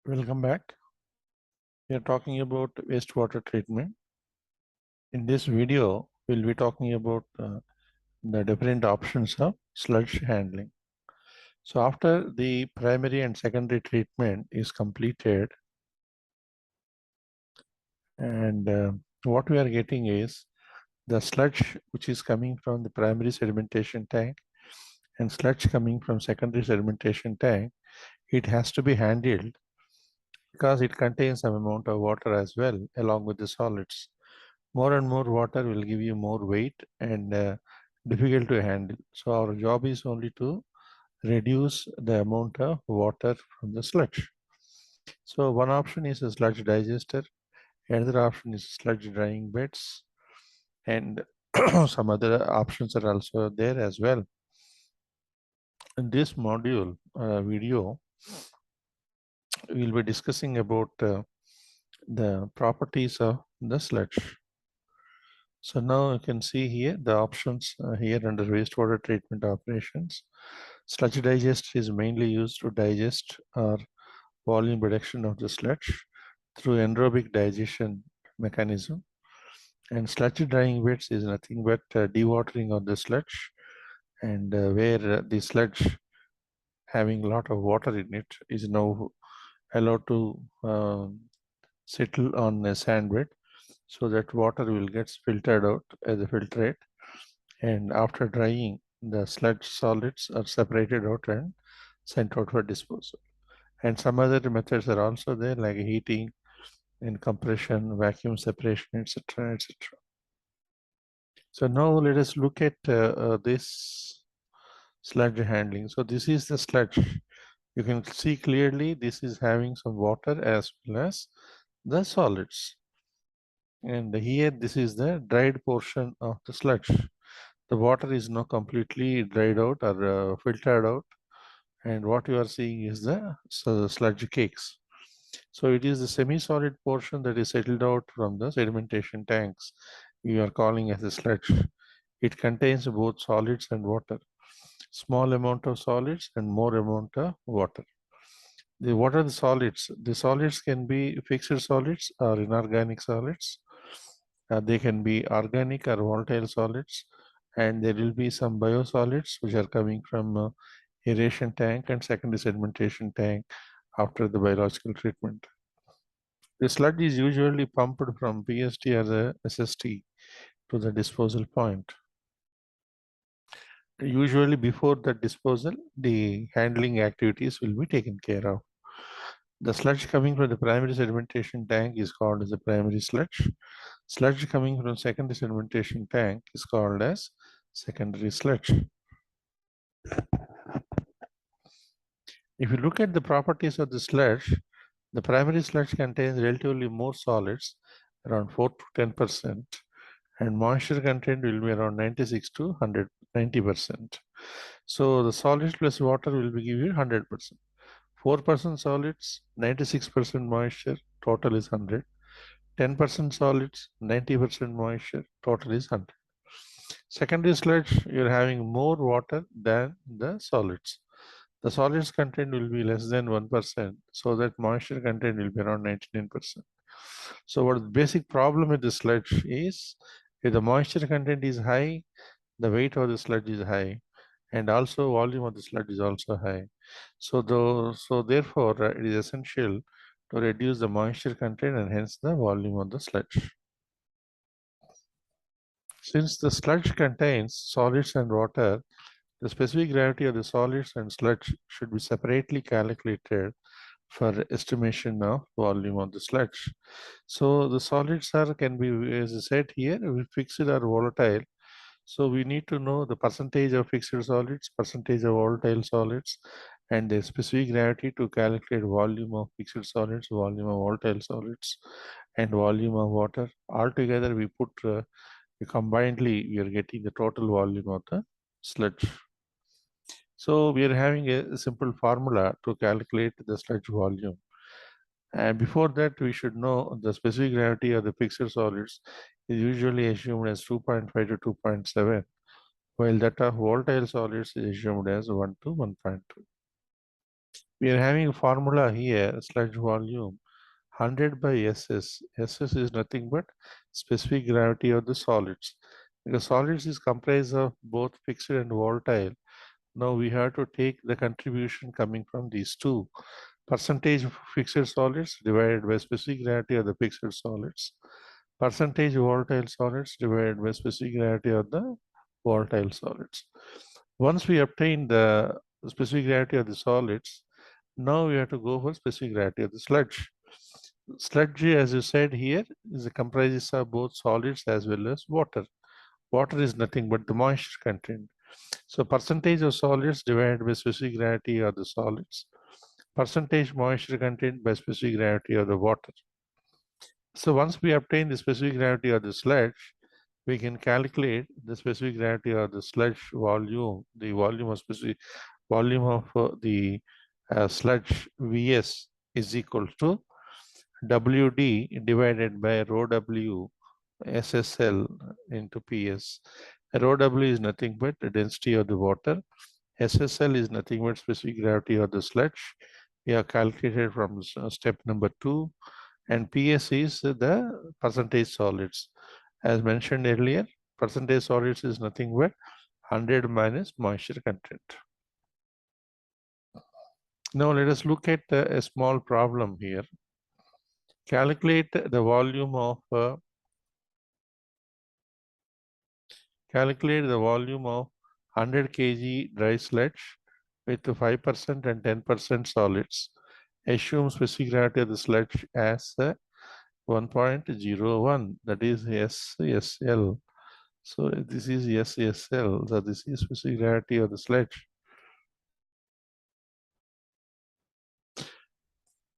Welcome back. We are talking about wastewater treatment. In this video, we'll be talking about the different options of sludge handling. So after the primary and secondary treatment is completed, and what we are getting is the sludge which is coming from the primary sedimentation tank and sludge coming from secondary sedimentation tank, it has to be handled because it contains some amount of water as well along with the solids. More and more water will give you more weight and difficult to handle. So our job is only to reduce the amount of water from the sludge. So one option is a sludge digester, another option is sludge drying beds, and some other options are also there as well. In this module video, we'll be discussing about the properties of the sludge. So now you can see here the options here under wastewater treatment operations. Sludge digest is mainly used to digest or volume reduction of the sludge through anaerobic digestion mechanism. And sludge drying beds is nothing but dewatering of the sludge, and where the sludge having a lot of water in it is now allowed to settle on a sand bed, so that water will get filtered out as a filtrate, and after drying the sludge solids are separated out and sent out for disposal. And some other methods are also there, like heating and compression, vacuum separation, etc., etc. So now let us look at this sludge handling. So this is the sludge. You can see clearly this is having some water as well as the solids. And here this is the dried portion of the sludge. The water is now completely dried out or filtered out, and what you are seeing is the sludge cakes. So it is the semi-solid portion that is settled out from the sedimentation tanks we are calling as a sludge. It contains both solids and water, small amount of solids and more amount of water. What are the solids? The solids can be fixed solids or inorganic solids. They can be organic or volatile solids, and there will be some biosolids which are coming from aeration tank and secondary sedimentation tank after the biological treatment. The sludge is usually pumped from PST or the SST to the disposal point. Usually before the disposal, the handling activities will be taken care of. The sludge coming from the primary sedimentation tank is called as the primary sludge. Sludge coming from secondary sedimentation tank is called as secondary sludge. If you look at the properties of the sludge, the primary sludge contains relatively more solids, around 4 to 10%, and moisture content will be around 96 to 90%. So the solids plus water will be give you 100%. 4% solids, 96% moisture, total is 100. 10% solids, 90% moisture, total is 100. Secondary sludge, you're having more water than the solids. The solids content will be less than 1%, so that moisture content will be around 99%. So what the basic problem with the sludge is, if the moisture content is high, the weight of the sludge is high, and also volume of the sludge is also high. So therefore, it is essential to reduce the moisture content and hence the volume of the sludge. Since the sludge contains solids and water, the specific gravity of the solids and sludge should be separately calculated for estimation of volume of the sludge. So the solids can be, as I said here, fixed or volatile. So we need to know the percentage of fixed solids, percentage of volatile solids, and the specific gravity to calculate volume of fixed solids, volume of volatile solids, and volume of water. Altogether, we put combinedly, we are getting the total volume of the sludge. So we are having a simple formula to calculate the sludge volume. And before that, we should know the specific gravity of the fixed solids is usually assumed as 2.5 to 2.7, while that of volatile solids is assumed as 1 to 1.2. We are having a formula here, sludge volume 100 by SS. SS is nothing but specific gravity of the solids. Because solids is comprised of both fixed and volatile. Now we have to take the contribution coming from these two. Percentage of fixed solids divided by specific gravity of the fixed solids. Percentage volatile solids divided by specific gravity of the volatile solids. Once we obtain the specific gravity of the solids, now we have to go for specific gravity of the sludge. Sludge, as you said here, is comprises of both solids as well as water. Water is nothing but the moisture content. So percentage of solids divided by specific gravity of the solids. Percentage moisture content by specific gravity of the water. So once we obtain the specific gravity of the sludge, we can calculate the specific gravity of the sludge volume, the volume of specific volume of the sludge Vs is equal to WD divided by rho W SSL into PS. Rho W is nothing but the density of the water. SSL is nothing but specific gravity of the sludge. We have calculated from step number 2, and PS is the percentage solids. As mentioned earlier, percentage solids is nothing but 100 minus moisture content. Now let us look at a small problem here. Calculate the volume of 100 kg dry sludge with 5% and 10% solids. Assume specific gravity of the sludge as 1.01, that is SSL. So this is SSL, so this is specific gravity of the sludge.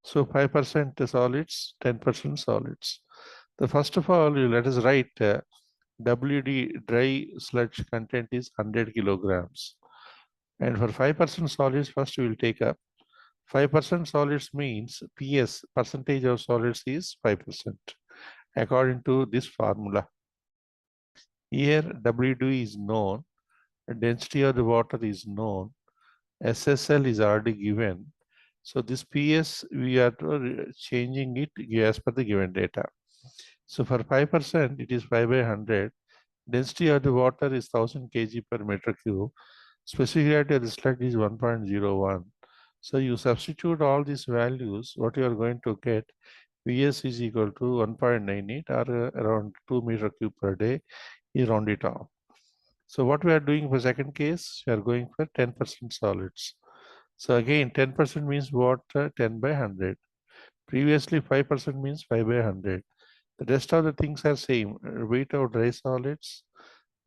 So 5% solids, 10% solids. The first of all, let us write WD dry sludge content is 100 kilograms. And for 5% solids, first we will take up 5% solids means PS, percentage of solids is 5%, according to this formula. Here WD is known, density of the water is known, SSL is already given. So this PS, we are changing it as per the given data. So for 5%, it is 5 by 100. Density of the water is 1000 kg per meter cube. Specific gravity of the sludge is 1.01. So you substitute all these values, what you are going to get, Vs is equal to 1.98 or around 2 meter cube per day. You round it off. So what we are doing for second case, we are going for 10% solids. So again, 10% means water 10 by 100. Previously, 5% means 5 by 100. The rest of the things are same. Weight of dry solids,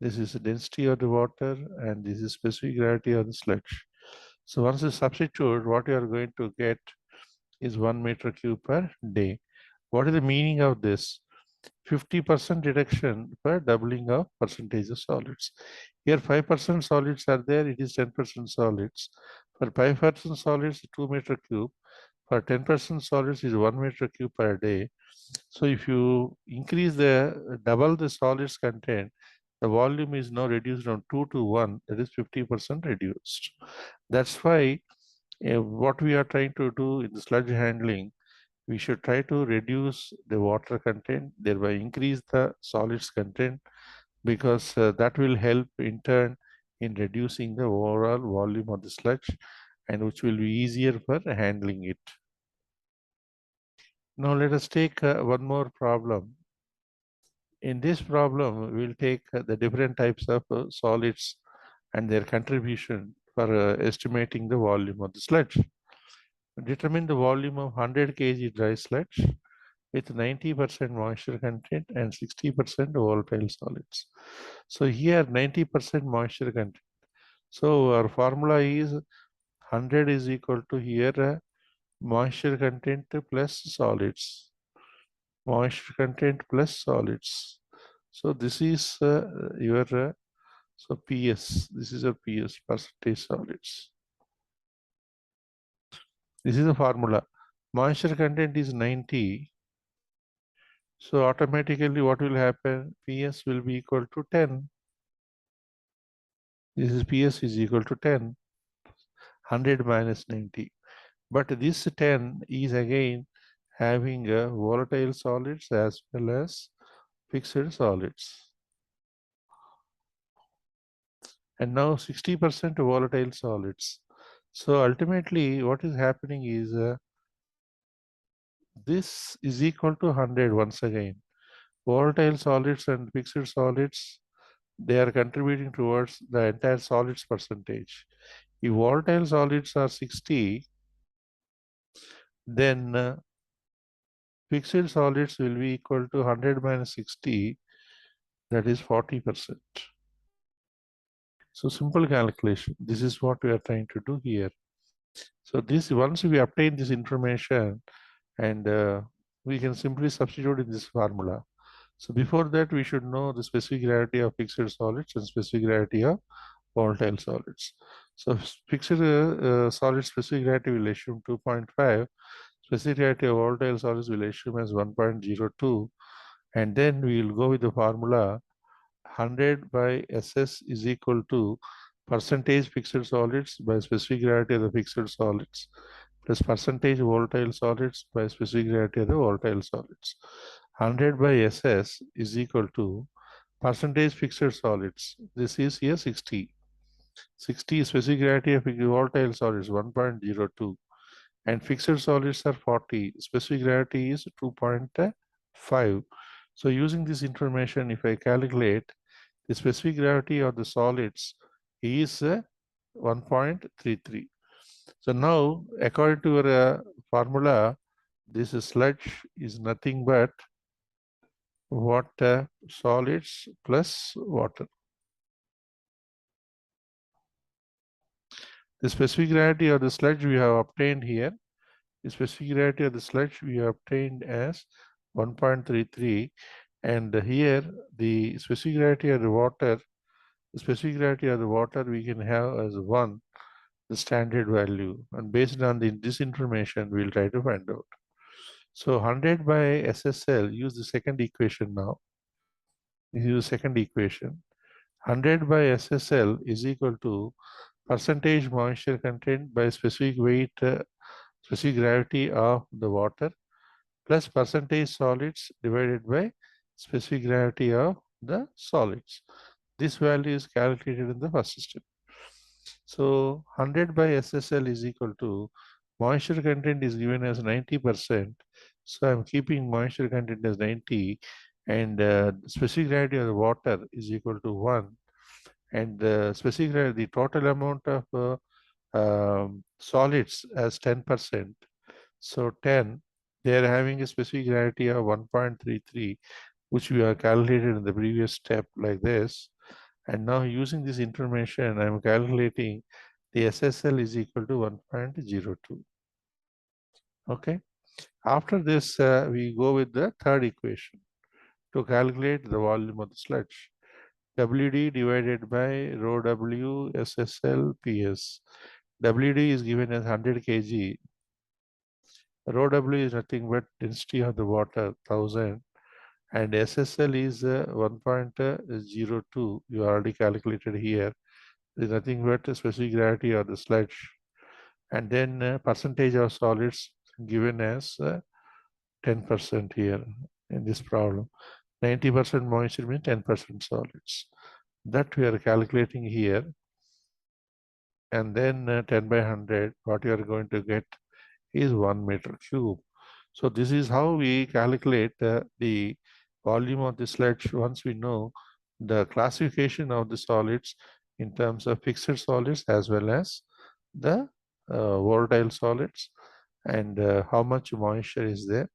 this is the density of the water, and this is specific gravity of the sludge. So once you substitute, what you are going to get is 1 meter cube per day. What is the meaning of this? 50% reduction per doubling of percentage of solids. Here 5% solids are there, it is 10% solids. For 5% solids, 2 meter cube. For 10% solids is 1 meter cube per day. So if you increase double the solids content, the volume is now reduced from 2 to 1, that is 50% reduced. That's why what we are trying to do in the sludge handling, we should try to reduce the water content, thereby increase the solids content, because that will help in turn in reducing the overall volume of the sludge, and which will be easier for handling it. Now let us take one more problem. In this problem, we'll take the different types of solids and their contribution for estimating the volume of the sludge. Determine the volume of 100 kg dry sludge with 90% moisture content and 60% volatile solids. So here 90% moisture content. So our formula is 100 is equal to here moisture content plus solids. Moisture content plus solids. So this is your so PS. This is a PS, percentage solids. This is the formula. Moisture content is 90. So automatically what will happen? PS will be equal to 10. This is PS is equal to 10. 100 minus 90. But this 10 is again having volatile solids as well as fixed solids. And now 60% volatile solids. So ultimately what is happening is this is equal to 100 once again. Volatile solids and fixed solids, they are contributing towards the entire solids percentage. If volatile solids are 60, then fixed solids will be equal to 100 minus 60, that is 40%. So simple calculation. This is what we are trying to do here. So this, once we obtain this information, and we can simply substitute in this formula. So before that, we should know the specific gravity of fixed solids and specific gravity of volatile solids. So fixed solid specific gravity will assume 2.5, specific gravity of volatile solids will assume as 1.02, and then we will go with the formula 100 by SS is equal to percentage fixed solids by specific gravity of the fixed solids plus percentage volatile solids by specific gravity of the volatile solids. 100 by SS is equal to percentage fixed solids. This is here 60. 60 specific gravity of volatile solids 1.02 and fixed solids are 40. Specific gravity is 2.5. So using this information, if I calculate the specific gravity of the solids is 1.33. So now, according to your formula, this sludge is nothing but water solids plus water. The specific gravity of the sludge we have obtained here. The specific gravity of the sludge we have obtained as 1.33, and here the specific gravity of the water. The specific gravity of the water we can have as 1, the standard value, and based on this information we'll try to find out. So 100 by SSL, use the second equation now. Use the second equation. 100 by SSL is equal to percentage moisture content by specific weight, specific gravity of the water plus percentage solids divided by specific gravity of the solids. This value is calculated in the first step. So 100 by SSL is equal to moisture content is given as 90%. So I'm keeping moisture content as 90, and specific gravity of the water is equal to 1, and specific gravity, the total amount of solids as 10%. So 10, they are having a specific gravity of 1.33, which we have calculated in the previous step like this. And now using this information, I'm calculating the SSL is equal to 1.02. Okay. After this, we go with the third equation to calculate the volume of the sludge. WD divided by rho W SSL PS. WD is given as 100 kg. Rho W is nothing but density of the water, 1000. And SSL is 1.02. You already calculated here. There's nothing but specific gravity of the sludge. And then percentage of solids given as 10% here in this problem. 90% moisture means 10% solids. That we are calculating here. And then 10 by 100, what you are going to get is 1 meter cube. So this is how we calculate the volume of the sludge once we know the classification of the solids in terms of fixed solids as well as the volatile solids, and how much moisture is there,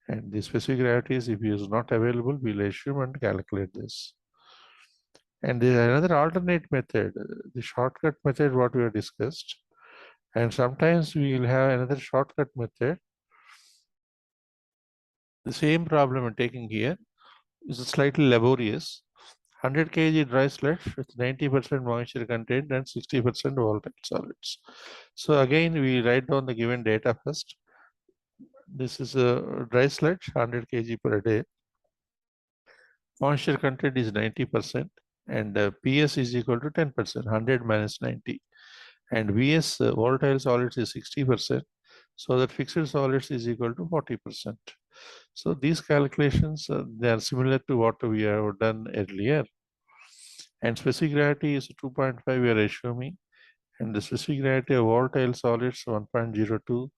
and the specific gravities if it is not available we'll assume and calculate this. And there is another alternate method, the shortcut method what we have discussed, and sometimes we will have another shortcut method. The same problem I'm taking here is slightly laborious. 100 kg dry sludge with 90% moisture content and 60% volatile solids. So again, we write down the given data first. This is a dry sludge, 100 kg per day. Moisture content is 90%, and PS is equal to 10%, 100 minus 90. And VS, volatile solids, is 60%. so that fixed solids is equal to 40%. So these calculations, they are similar to what we have done earlier. And specific gravity is 2.5 we are assuming, and the specific gravity of volatile solids 1.02.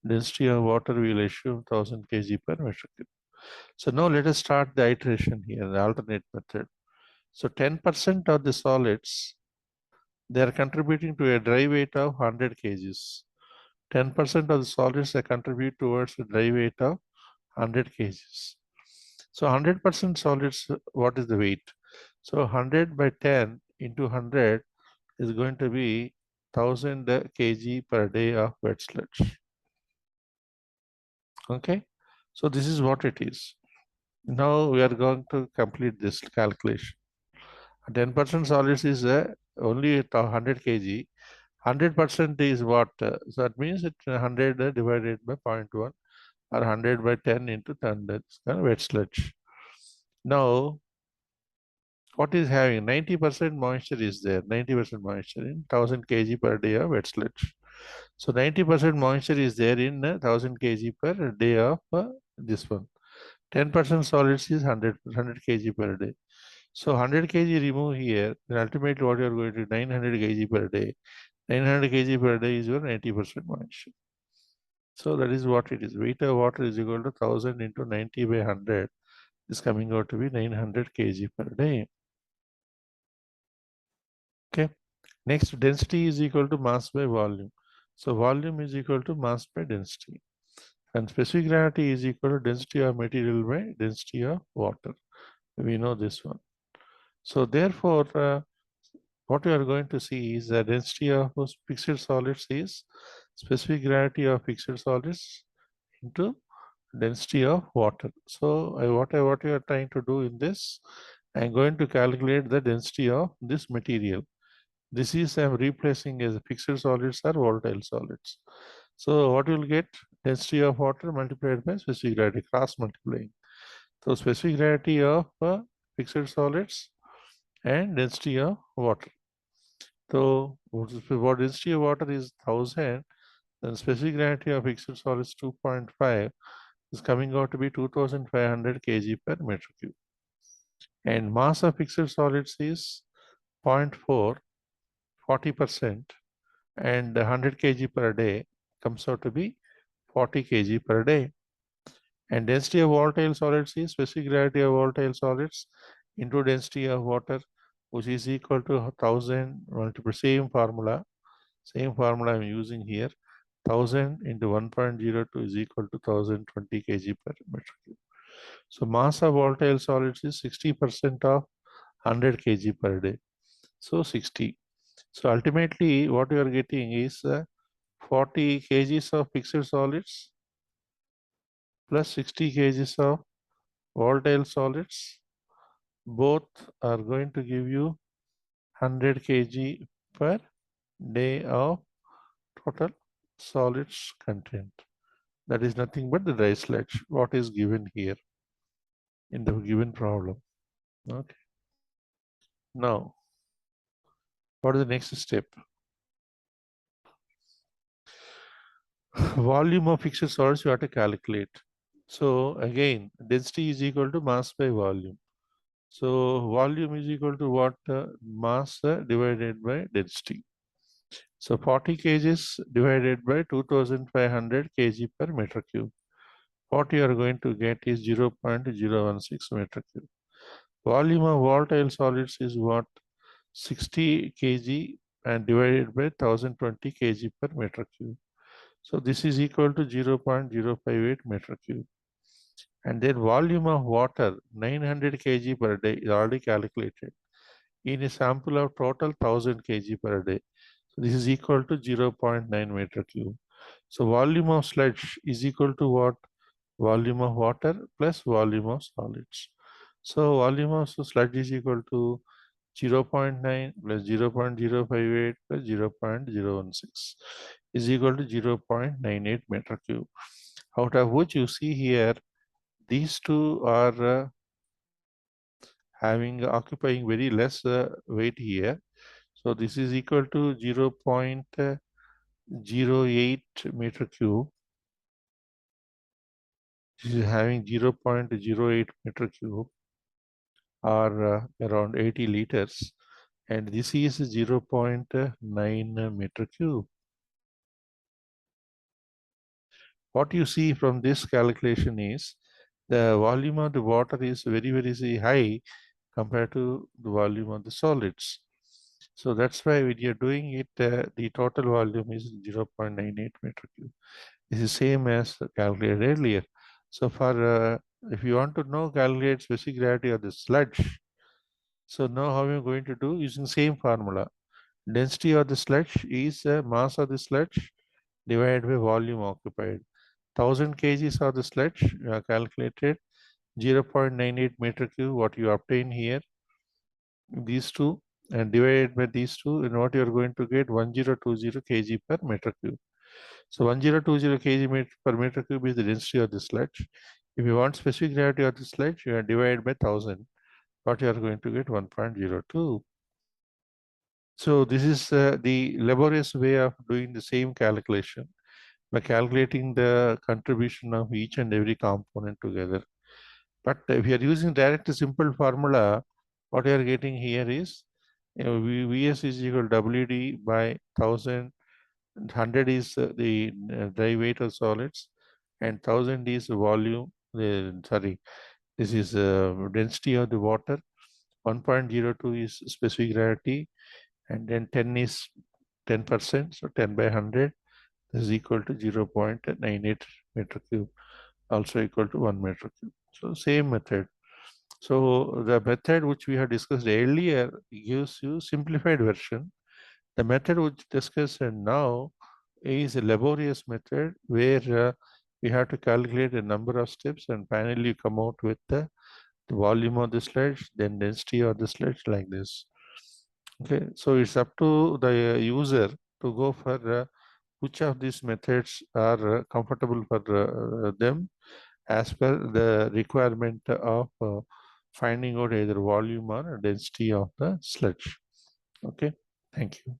Density of water we will assume 1000 kg per meter cube. So now let us start the iteration here, the alternate method. So 10% of the solids, they are contributing to a dry weight of 100 kgs. 10% of the solids they contribute towards a dry weight of 100 kgs. So 100% solids, what is the weight? So 100 by 10 into 100 is going to be 1000 kg per day of wet sludge. Okay, so this is what it is. Now we are going to complete this calculation. 10% solids is only 100 kg. 100% is what? So that means it 100 divided by 0.1 or 100 by 10 into 10. That's kind of wet sludge. Now, what is having 90% moisture is there, 90% moisture in 1000 kg per day of wet sludge. So 90% moisture is there in 1000 kg per day of this one. 10% solids is 100 kg per day. So 100 kg remove here, then ultimately what you are going to 900 kg per day. 900 kg per day is your 90% moisture. So that is what it is. Weight of water is equal to 1000 into 90 by 100 is coming out to be 900 kg per day. Okay. Next, density is equal to mass by volume. So volume is equal to mass by density. And specific gravity is equal to density of material by density of water. We know this one. So therefore, what we are going to see is the density of fixed solids is specific gravity of fixed solids into density of water. So what you are trying to do in this, I'm going to calculate the density of this material. This is I'm replacing as fixed solids or volatile solids. So what you will get? Density of water multiplied by specific gravity, cross multiplying. So specific gravity of fixed solids and density of water. So what density of water is 1000, then specific gravity of fixed solids 2.5 is coming out to be 2500 kg per meter cube. And mass of fixed solids is 0.4, 40%, and 100 kg per day comes out to be 40 kg per day. And density of volatile solids is specific gravity of volatile solids into density of water, which is equal to 1000 multiple same formula I'm using here. 1000 into 1.02 is equal to 1020 kg per meter cube. So mass of volatile solids is 60% of 100 kg per day. So 60. So ultimately what you are getting is 40 kgs of fixed solids plus 60 kgs of volatile solids. Both are going to give you 100 kg per day of total solids content. That is nothing but the dry sludge, what is given here in the given problem. Okay. Now, what is the next step? Volume of fixed solids you have to calculate. So again, density is equal to mass by volume. So volume is equal to what? Mass divided by density. So 40 kgs divided by 2500 kg per meter cube. What you are going to get is 0.016 meter cube. Volume of volatile solids is what? 60 kg and divided by 1020 kg per meter cube. So this is equal to 0.058 meter cube. And then volume of water 900 kg per day is already calculated in a sample of total 1000 kg per day. So this is equal to 0.9 meter cube. So volume of sludge is equal to what? Volume of water plus volume of solids. So volume of sludge is equal to 0.9 plus 0.058 plus 0.016 is equal to 0.98 meter cube. Out of which you see here, these two are occupying very less weight here. So this is equal to 0.08 meter cube This is having 0.08 meter cube or around 80 liters, and this is 0.9 meter cube. What you see from this calculation is the volume of the water is very high compared to the volume of the solids. So that's why when you're doing it, the total volume is 0.98 meter cube. This is same as calculated earlier. So for if you want to know calculate specific gravity of the sludge, so now how you're going to do using same formula. Density of the sludge is mass of the sludge divided by volume occupied. 1000 kgs of the sludge you have calculated 0.98 meter cube, what you obtain here, these two, and divided by these two, and what you are going to get 1020 kg per meter cube. So 1020 kg per meter cube is the density of the sludge. If you want specific gravity of the sludge, you are divided by 1000. What you are going to get 1.02. So this is the laborious way of doing the same calculation by calculating the contribution of each and every component together. But if you are using direct simple formula, what you are getting here is Vs is equal to WD by 1000. 100 is the dry weight of solids, and 1000 is volume. Sorry, this is density of the water. 1.02 is specific gravity, and then 10 is 10%. So 10 by 100 is equal to 0.98 meter cube, also equal to 1 meter cube. So same method. So the method which we have discussed earlier gives you simplified version. The method which discussed now is a laborious method where we have to calculate a number of steps and finally come out with the volume of the sludge, then density of the sludge like this. Okay, so it's up to the user to go for which of these methods are comfortable for them as per the requirement of finding out either volume or density of the sludge. Okay, thank you.